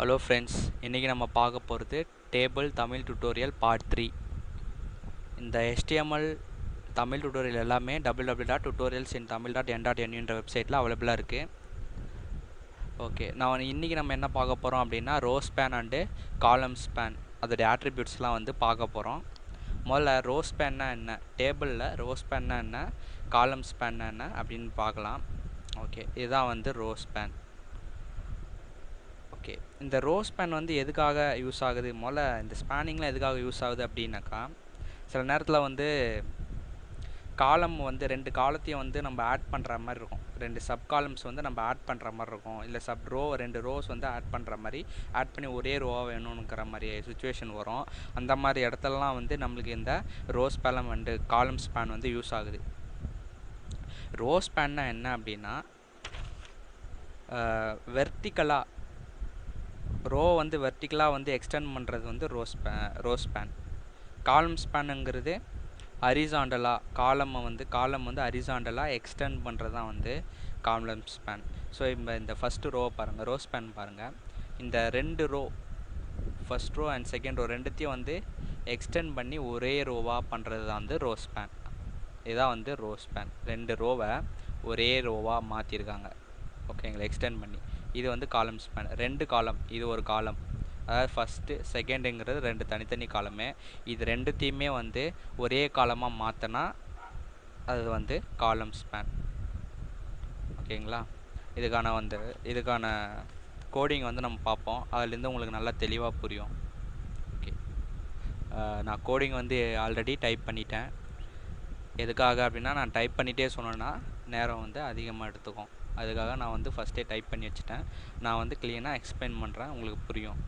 Hello friends, இன்றைக்கி நம்ம பார்க்க போகிறது டேபிள் தமிழ் டுட்டோரியல் பார்ட் 3. இந்த HTML தமிழ் டுட்டோரியல் எல்லாமே www.tutorialsintamil.n.nu என்ற வெப்சைட்டில் அவைலபிளாக இருக்குது. ஓகே, இன்றைக்கி நம்ம என்ன பார்க்க போகிறோம் அப்படின்னா row span and column span அதோடைய ஆட்ரிபியூட்ஸ்லாம் வந்து பார்க்க போகிறோம். முதல்ல ரோ ஸ்பேன்னா என்ன, டேபிளில் ரோ ஸ்பேன்னா என்ன, காலம் ஸ்பேன்னா என்ன அப்படின்னு பார்க்கலாம். ஓகே, இதுதான் வந்து ரோ ஸ்பேன். ஓகே, இந்த ரோ ஸ்பேன் வந்து எதுக்காக யூஸ் ஆகுது, முதல்ல இந்த ஸ்பேனிங்லாம் எதுக்காக யூஸ் ஆகுது அப்படின்னாக்கா, சில நேரத்தில் வந்து காலம் வந்து ரெண்டு காலத்தையும் வந்து நம்ம ஆட் பண்ணுற மாதிரி இருக்கும், ரெண்டு சப் காலம்ஸ் வந்து நம்ம ஆட் பண்ணுற மாதிரி இருக்கும், இல்லை ரெண்டு ரோஸ் வந்து ஆட் பண்ணுற மாதிரி ஆட் பண்ணி ஒரே ரோவாக வேணுங்கிற மாதிரி சுச்சுவேஷன் வரும். அந்த மாதிரி இடத்துலலாம் வந்து நம்மளுக்கு இந்த row span and column span வந்து யூஸ் ஆகுது. ரோ ஸ்பேன்னா என்ன அப்படின்னா, வெர்டிக்கலாக ரோ வந்து வெர்டிக்கலாக வந்து எக்ஸ்டெண்ட் பண்ணுறது வந்து ரோ ஸ்பேன். காலம் ஸ்பேனுங்கிறது ஹரிசாண்டலாக காலம் வந்து ஹரிசாண்டலாக எக்ஸ்டெண்ட் பண்ணுறது தான் வந்து காலம் ஸ்பேன். ஸோ இந்த ஃபஸ்ட்டு ரோ பாருங்கள், ரோ ஸ்பேன் பாருங்கள், இந்த ரெண்டு row first row and second row ரெண்டுத்தையும் வந்து எக்ஸ்டெண்ட் பண்ணி ஒரே ரோவாக பண்ணுறது தான் வந்து ரோ ஸ்பேன். இதுதான் வந்து ரோ ஸ்பேன். ரெண்டு ரோவை ஒரே ரோவாக மாற்றிருக்காங்க, ஓகேங்களா, எக்ஸ்டெண்ட் பண்ணி. இது வந்து காலம் ஸ்பேன். ரெண்டு காலம், இது ஒரு காலம், அதாவது ஃபஸ்ட்டு செகண்டுங்கிறது ரெண்டு தனித்தனி காலமே. இது ரெண்டுத்தையுமே வந்து ஒரே காலமாக மாற்றினா அது வந்து காலம் ஸ்பேன், ஓகேங்களா. இதுக்கான கோடிங் வந்து நம்ம பார்ப்போம், அதுலேருந்து உங்களுக்கு நல்லா தெளிவாக புரியும். ஓகே, நான் கோடிங் வந்து ஆல்ரெடி டைப் பண்ணிட்டேன். எதுக்காக அப்படின்னா, நான் டைப் பண்ணிகிட்டே சொன்னேன்னா நேரம் வந்து அதிகமாக எடுத்துக்கும். அதுக்காக நான் வந்து ஃபஸ்ட்டே டைப் பண்ணி வச்சுட்டேன். நான் வந்து க்ளீனாக எக்ஸ்பிளைன் பண்ணுறேன், உங்களுக்கு புரியும்.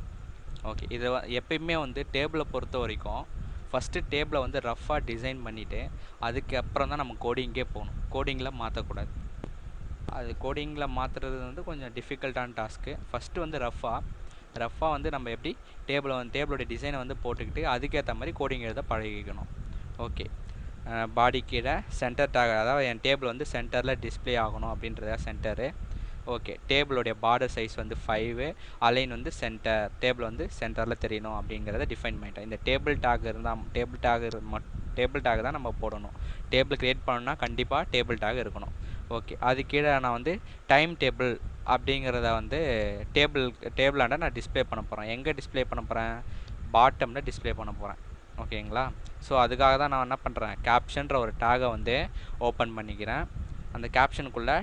ஓகே, இதை எப்பயுமே வந்து டேபிளை பொறுத்த வரைக்கும் ஃபஸ்ட்டு டேபிளை வந்து ரஃப்பாக டிசைன் பண்ணிவிட்டு அதுக்கப்புறம் தான் நம்ம கோடிங்கே போகணும். கோடிங்கில் மாற்றக்கூடாது. அது கோடிங்கில் மாற்றுறது வந்து கொஞ்சம் டிஃபிகல்ட்டான டாஸ்க்கு. ஃபஸ்ட்டு வந்து ரஃப்பாக வந்து நம்ம எப்படி டேபிளோடைய டிசைனை வந்து போட்டுக்கிட்டு அதுக்கேற்ற மாதிரி கோடிங் எழுத பழகிக்கணும். ஓகே, பாடி கீழே சென்டர் டேக், அதாவது என் டேபிள் வந்து சென்டரில் டிஸ்பிளே ஆகணும் அப்படின்றத சென்டரு. ஓகே, டேபிளோடைய பார்டர் சைஸ் வந்து 5, அலைன் வந்து சென்டர், டேபிள் வந்து சென்டரில் தெரியணும் அப்படிங்கிறத டிஃபைன் பண்ணிட்டேன். இந்த டேபிள் டேக் தான் நம்ம போடணும். டேபிள் க்ரியேட் பண்ணணும்னா கண்டிப்பாக டேபிள் டேக் இருக்கணும். ஓகே, அது கீழே நான் வந்து டைம் டேபிள் அப்படிங்கிறத வந்து டேபிளாண்ட நான் டிஸ்பிளே பண்ண போகிறேன். எங்கே டிஸ்பிளே பண்ண போகிறேன், பாட்டமில் டிஸ்பிளே பண்ண போகிறேன், ஓகேங்களா. ஸோ அதுக்காக தான் நான் என்ன பண்ணுறேன், கேப்ஷன்ற ஒரு டேகை வந்து ஓப்பன் பண்ணிக்கிறேன். அந்த கேப்ஷனுக்குள்ளே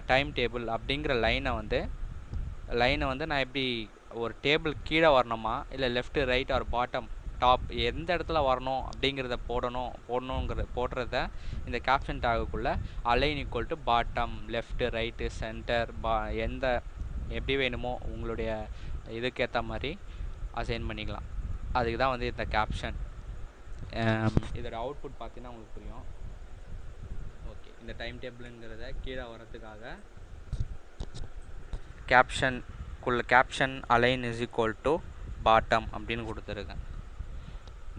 டைம் டேபிள் அப்படிங்கிற லைனை வந்து நான் எப்படி ஒரு டேபிள் கீழே வரணுமா இல்லை left right or bottom top எந்த இடத்துல வரணும் அப்படிங்கிறத போடுறத இந்த கேப்ஷன் டேகுக்குள்ளே align equal to bottom, left, right, centre, எப்படி வேணுமோ உங்களுடைய இதுக்கேற்ற மாதிரி அசைன் பண்ணிக்கலாம். அதுக்கு தான் வந்து இந்த கேப்ஷன். இதோட அவுட்புட் பார்த்தீங்கன்னா உங்களுக்கு புரியும். ஓகே, இந்த டைம் டேபிளுங்கிறத கீழே வரத்துக்காக caption align is equal to bottom அப்படின்னு கொடுத்துருக்கேன்.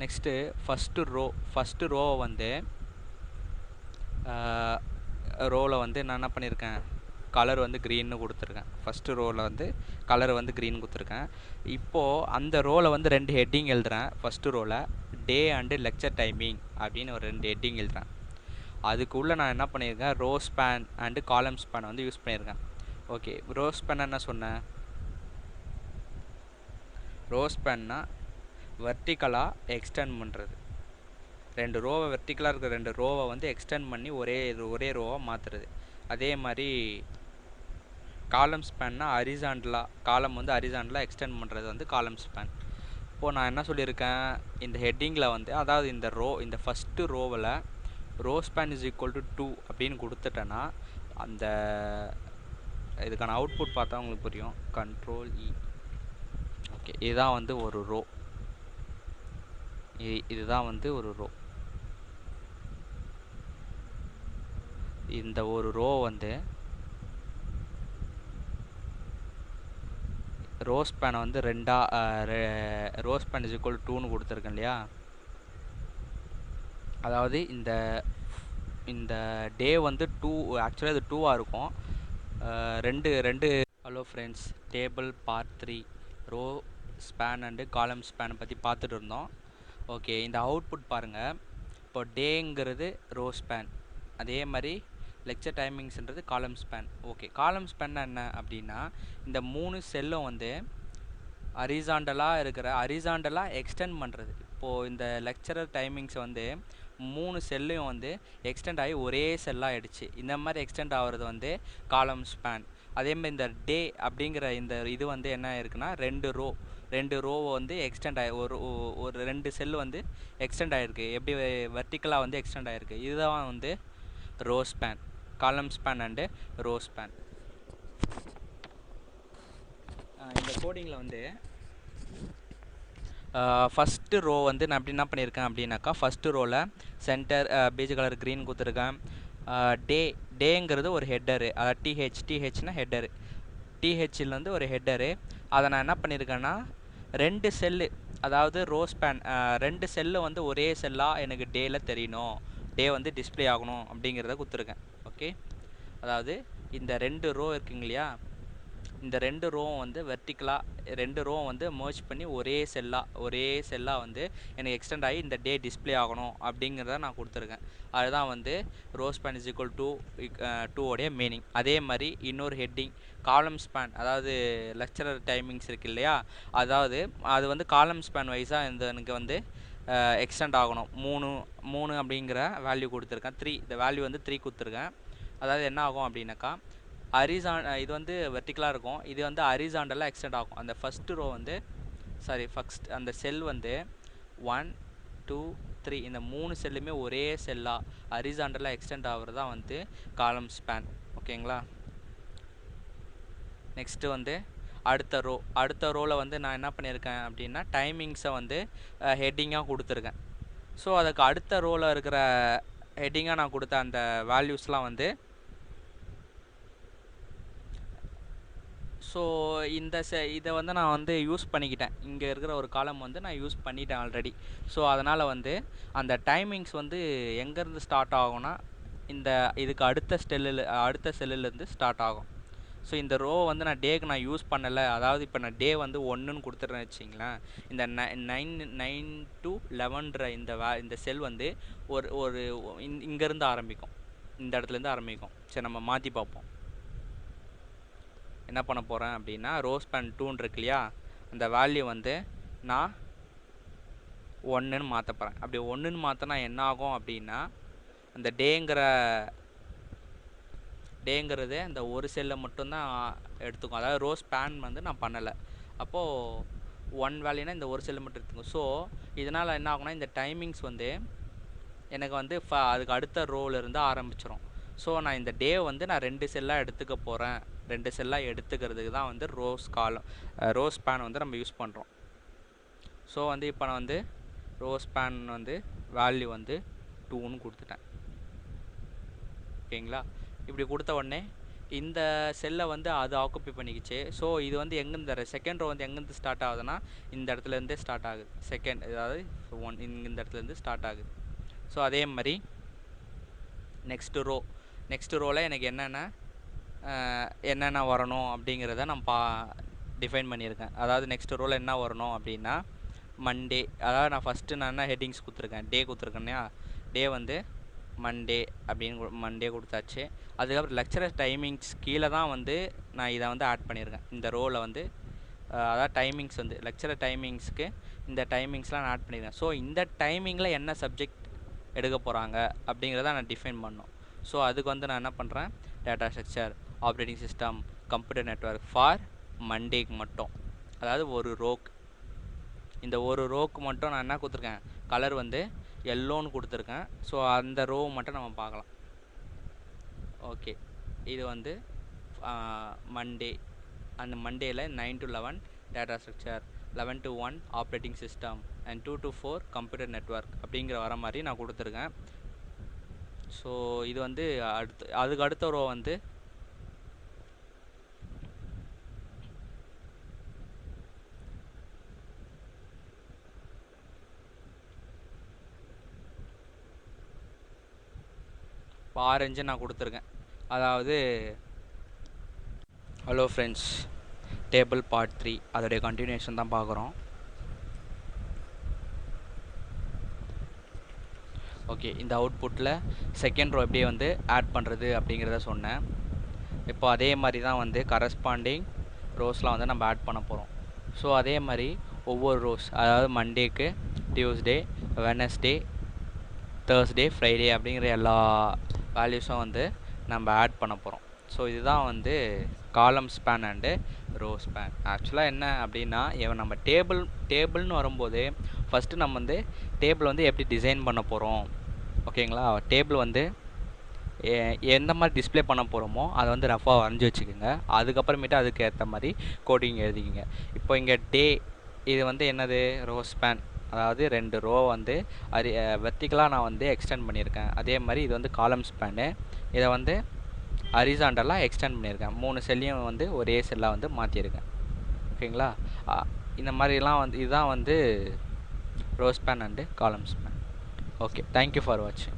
நெக்ஸ்ட்டு ஃபஸ்ட்டு ரோவை வந்து ரோவில் வந்து நான் என்ன பண்ணியிருக்கேன், கலர் வந்து க்ரீன்னு கொடுத்துருக்கேன். ஃபஸ்ட்டு ரோவில் வந்து கலர் வந்து க்ரீன் கொடுத்துருக்கேன். இப்போது அந்த ரோவில் வந்து ரெண்டு ஹெட்டிங் எழுதுகிறேன். ஃபஸ்ட்டு ரோவில் டே அண்டு லெக்சர் டைமிங் அப்படின்னு ஒரு ரெண்டு ஹெட்டிங் எழுதுகிறேன். அதுக்குள்ளே நான் என்ன பண்ணியிருக்கேன், row span and column span வந்து யூஸ் பண்ணியிருக்கேன். ஓகே, ரோ ஸ்பேன் என்ன சொன்னேன், ரோ ஸ்பேன்னா வெர்டிக்கலாக எக்ஸ்டெண்ட் பண்ணுறது. ரெண்டு ரோவை வெர்டிக்கலாக இருக்கிற ரெண்டு ரோவை வந்து எக்ஸ்டெண்ட் பண்ணி ஒரே ரோவாக மாற்றுறது. அதே மாதிரி காலம் ஸ்பேன்னா காலம் வந்து ஹரிசாண்டலாக எக்ஸ்டெண்ட் பண்ணுறது வந்து காலம் ஸ்பேன். இப்போது நான் என்ன சொல்லியிருக்கேன், இந்த ஹெட்டிங்கில் வந்து அதாவது இந்த ஃபஸ்ட்டு ரோவில் row span is equal to 2 அப்படின்னு கொடுத்துட்டேன்னா அந்த இதுக்கான அவுட்புட் பார்த்தா உங்களுக்கு புரியும். கண்ட்ரோல் இ. ஓகே, இதுதான் வந்து ஒரு ரோ, இதுதான் வந்து ஒரு ரோ. இந்த ஒரு ரோ வந்து ரோ ஸ்பேனை வந்து row span is equal to 2ன்னு கொடுத்துருக்கேன் இல்லையா. அதாவது இந்த டே வந்து 2, ஆக்சுவலாக இது 2ஆக இருக்கும். ரெண்டு hello friends, table part 3 row span and column ஸ்பேனை பற்றி பார்த்துட்டு இருந்தோம். ஓகே, இந்த அவுட்புட் பாருங்கள். இப்போ டேங்கிறது ரோ ஸ்பேன், அதே மாதிரி லெக்சர் டைமிங்ஸ்ன்றது காலம் ஸ்பேன். ஓகே, காலம் ஸ்பேன்னா என்ன அப்படின்னா, இந்த 3 செல்லும் வந்து ஹரிசாண்டலாக எக்ஸ்டெண்ட் பண்ணுறது. இப்போது இந்த லெக்சரர் டைமிங்ஸ் வந்து 3 செல்லையும் வந்து எக்ஸ்டெண்ட் ஆகி ஒரே செல்லாக ஆகிடுச்சு. இந்த மாதிரி எக்ஸ்டெண்ட் ஆகிறது வந்து காலம் ஸ்பேன். அதேமாதிரி இந்த டே அப்படிங்கிற இந்த இது வந்து என்ன இருக்குன்னா, 2 ரோவை வந்து எக்ஸ்டெண்ட் ஆகி ஒரு 2 செல்லு வந்து எக்ஸ்டெண்ட் ஆகிருக்கு. எப்படி வெர்டிக்கலாக வந்து எக்ஸ்டெண்ட் ஆகிருக்கு. இதுதான் வந்து ரோ ஸ்பேன், காலம் ஸ்பேன் அண்டு ரோ ஸ்பேன். இந்த கோடிங்கில் வந்து ஃபஸ்ட்டு ரோ வந்து நான் எப்படி என்ன பண்ணியிருக்கேன் அப்படின்னாக்கா, first ரோவில் centre Beej colour green கொடுத்துருக்கேன். டேங்கிறது ஒரு ஹெட்டரு, அதாவது டிஹெச்னா ஹெட்டரு, டிஹெச்சில் வந்து ஒரு ஹெட்டரு. அதை நான் என்ன பண்ணியிருக்கேன்னா 2 செல்லு, அதாவது ரோ ஸ்பேன் 2 செல்லு வந்து ஒரே செல்லாக எனக்கு டேயில் தெரியணும், டே வந்து டிஸ்பிளே ஆகணும் அப்படிங்கிறத கொடுத்துருக்கேன். ஓகே, அதாவது இந்த 2 ரோ இருக்குங்க இல்லையா, இந்த 2 ரோவும் வந்து வெர்டிக்கலாக 2 ரோவும் வந்து மர்ஜ் பண்ணி ஒரே செல்லாக வந்து எனக்கு எக்ஸ்டெண்ட் ஆகி இந்த டே டிஸ்பிளே ஆகணும் அப்படிங்கிறத நான் கொடுத்துருக்கேன். அதுதான் வந்து row span is equal to 2 உடைய மீனிங். அதே மாதிரி இன்னொரு ஹெட்டிங் காலம் ஸ்பேன், அதாவது லெக்சரர் டைமிங்ஸ் இருக்குது இல்லையா, அதாவது அது வந்து காலம் ஸ்பேன் வைஸாக எனக்கு வந்து எக்ஸ்டெண்ட் ஆகணும். 3 அப்படிங்கிற வேல்யூ கொடுத்துருக்கேன். 3, இந்த வேல்யூ வந்து 3 கொடுத்துருக்கேன். அதாவது என்ன ஆகும் அப்படின்னாக்கா, இது வந்து வெர்டிக்கலாக இருக்கும், இது வந்து ஹரிசாண்டலாக எக்ஸ்டெண்ட் ஆகும். அந்த ஃபஸ்ட்டு ரோ வந்து அந்த செல் வந்து 1 2 3 இந்த 3 செல்லுமே ஒரே செல்லாக ஹரிசாண்டலாக எக்ஸ்டெண்ட் ஆகிறது தான் வந்து காலம் ஸ்பேன். ஓகேங்களா, நெக்ஸ்ட்டு வந்து அடுத்த ரோவில் வந்து நான் என்ன பண்ணியிருக்கேன் அப்படின்னா, டைமிங்ஸை வந்து ஹெட்டிங்காக கொடுத்துருக்கேன். ஸோ அதுக்கு அடுத்த ரோவில் இருக்கிற ஹெட்டிங்காக நான் கொடுத்த அந்த வேல்யூஸ்லாம் வந்து, ஸோ இதை வந்து நான் வந்து யூஸ் பண்ணிக்கிட்டேன். இங்கே இருக்கிற ஒரு காலம் வந்து நான் யூஸ் பண்ணிட்டேன் ஆல்ரெடி. ஸோ அதனால் வந்து அந்த டைமிங்ஸ் வந்து எங்கேருந்து ஸ்டார்ட் ஆகும்னா, இதுக்கு அடுத்த செல்லுலேருந்து ஸ்டார்ட் ஆகும். ஸோ இந்த ரோ வந்து நான் டேக்கு நான் யூஸ் பண்ணலை, அதாவது இப்போ நான் டே வந்து 1ன்னு கொடுத்துட்றேன்னு வச்சிங்களேன், இந்த 9 to 11 இந்த செல் வந்து ஒரு இங்கேருந்து ஆரம்பிக்கும், இந்த இடத்துலேருந்து ஆரம்பிக்கும். சரி, நம்ம மாற்றி பார்ப்போம். என்ன பண்ண போகிறேன் அப்படின்னா, ரோ ஸ்பேன் 2 இருக்கு இல்லையா, அந்த வேல்யூ வந்து நான் 1ன்னு மாற்ற போகிறேன். அப்படி 1ன்னு மாற்றினா என்ன ஆகும் அப்படின்னா, அந்த டேங்கிறது அந்த ஒரு செல்லை மட்டும்தான் எடுத்துக்கும். அதாவது ரோ ஸ்பேன் வந்து நான் பண்ணலை. அப்போது 1 வேல்யூனா இந்த ஒரு செல்லை மட்டும் எடுத்துக்கும். ஸோ இதனால் என்ன ஆகும்னா, இந்த டைமிங்ஸ் வந்து எனக்கு வந்து அதுக்கு அடுத்த ரோலேருந்து ஆரம்பிச்சிடும். ஸோ நான் இந்த டே வந்து நான் 2 செல்லாக எடுத்துக்க போகிறேன். 2 செல்லாக எடுத்துக்கிறதுக்கு தான் வந்து ரோ ஸ்பேன் வந்து நம்ம யூஸ் பண்ணுறோம். ஸோ வந்து இப்போ நான் வந்து ரோ ஸ்பேன் வந்து வேல்யூ வந்து 2ன்னு கொடுத்துட்டேன். ஓகேங்களா, இப்படி கொடுத்த உடனே இந்த செல்லை வந்து அது ஆக்குப்பை பண்ணிக்கிச்சு. ஸோ இது வந்து எங்கேருந்து செகண்ட் ரோ வந்து எங்கேருந்து ஸ்டார்ட் ஆகுதுன்னா, இந்த இடத்துலேருந்தே ஸ்டார்ட் ஆகுது. அதாவது இந்த இடத்துலேருந்து ஸ்டார்ட் ஆகுது. ஸோ அதே மாதிரி நெக்ஸ்ட் ரோவில் எனக்கு என்னென்ன வரணும் அப்படிங்கிறத நான் டிஃபைன் பண்ணியிருக்கேன். அதாவது நெக்ஸ்ட் ரோவில் என்ன வரணும் அப்படின்னா, மண்டே, அதாவது நான் ஃபஸ்ட்டு நான் என்ன ஹெட்டிங்ஸ் கொடுத்துருக்கேன், டே கொடுத்துருக்கேன்யா, டே வந்து மண்டே கொடுத்தாச்சு. அதுக்கப்புறம் லெக்சரர் டைமிங்ஸ் கீழே தான் வந்து நான் இதை வந்து ஆட் பண்ணியிருக்கேன். இந்த ரோவில் வந்து அதாவது டைமிங்ஸ் வந்து லெக்சரர் டைமிங்ஸ்க்கு இந்த டைமிங்ஸ்லாம் நான் ஆட் பண்ணியிருக்கேன். ஸோ இந்த டைமிங்கில் என்ன சப்ஜெக்ட் எடுக்க போகிறாங்க அப்படிங்கிறத நான் டிஃபைன் பண்ணணும். ஸோ அதுக்கு வந்து நான் என்ன பண்ணுறேன், data structure, operating system, computer network for மண்டேக்கு மட்டும், அதாவது ஒரு ரோக்கு, இந்த ஒரு ரோக்கு மட்டும் நான் என்ன கொடுத்துருக்கேன், கலர் வந்து எல்லோன்னு கொடுத்துருக்கேன். ஸோ அந்த ரோவை மட்டும் நம்ம பார்க்கலாம். ஓகே, இது வந்து மண்டே, அந்த மண்டேயில் 9 to 11 data structure, 11 to 1 operating system and 2 to 4 computer network அப்படிங்கிற வர மாதிரி நான் கொடுத்துருக்கேன். ஸோ இது வந்து அதுக்கு அடுத்த ரோ வந்து ஆரஞ்சு நான் கொடுத்துருக்கேன். அதாவது ஹலோ ஃப்ரெண்ட்ஸ், டேபிள் பார்ட் 3 அதோடைய கண்டினியூஷன் தான் பார்க்குறோம். ஓகே, இந்த அவுட்புட்டில் செகண்ட் ரோ எப்படி வந்து ஆட் பண்ணுறது அப்படிங்கிறத சொன்னேன். இப்போ அதே மாதிரி தான் வந்து கரஸ்பாண்டிங் ரோஸ்லாம் வந்து நம்ம ஆட் பண்ண போகிறோம். ஸோ அதே மாதிரி ஒவ்வொரு ரோஸ், அதாவது மண்டேக்கு டியூஸ்டே, வெனஸ்டே, தேர்ஸ்டே, ஃப்ரைடே அப்படிங்கிற எல்லா வேல்யூஸும் வந்து நம்ம ஆட் பண்ண போகிறோம். ஸோ இதுதான் வந்து column span and row span. ஆக்சுவலாக என்ன அப்படின்னா, நம்ம டேபிள்னு வரும்போது ஃபஸ்ட்டு நம்ம வந்து டேபிள் வந்து எப்படி டிசைன் பண்ண போகிறோம், ஓகேங்களா. டேபிள் வந்து எந்த மாதிரி டிஸ்பிளே பண்ண போகிறோமோ அதை வந்து ரஃபாக வரைஞ்சி வச்சுக்கோங்க. அதுக்கப்புறமேட்டு அதுக்கு ஏற்ற மாதிரி கோடிங் எழுதிக்கிங்க. இப்போ இங்கே டே இது வந்து என்னது, ரோ ஸ்பேன், அதாவது 2 ரோ வந்து வெர்டிகலாக நான் வந்து எக்ஸ்டெண்ட் பண்ணியிருக்கேன். அதே மாதிரி இது வந்து காலம் ஸ்பேனு, இதை வந்து ஹரிசாண்டலாக எக்ஸ்டெண்ட் பண்ணியிருக்கேன். 3 செல்லையும் வந்து ஒரே செல்லாக வந்து மாற்றியிருக்கேன். ஓகேங்களா. இந்த மாதிரிலாம் வந்து இதுதான் வந்து row span and column span. Okay, thank you for வாட்சிங்.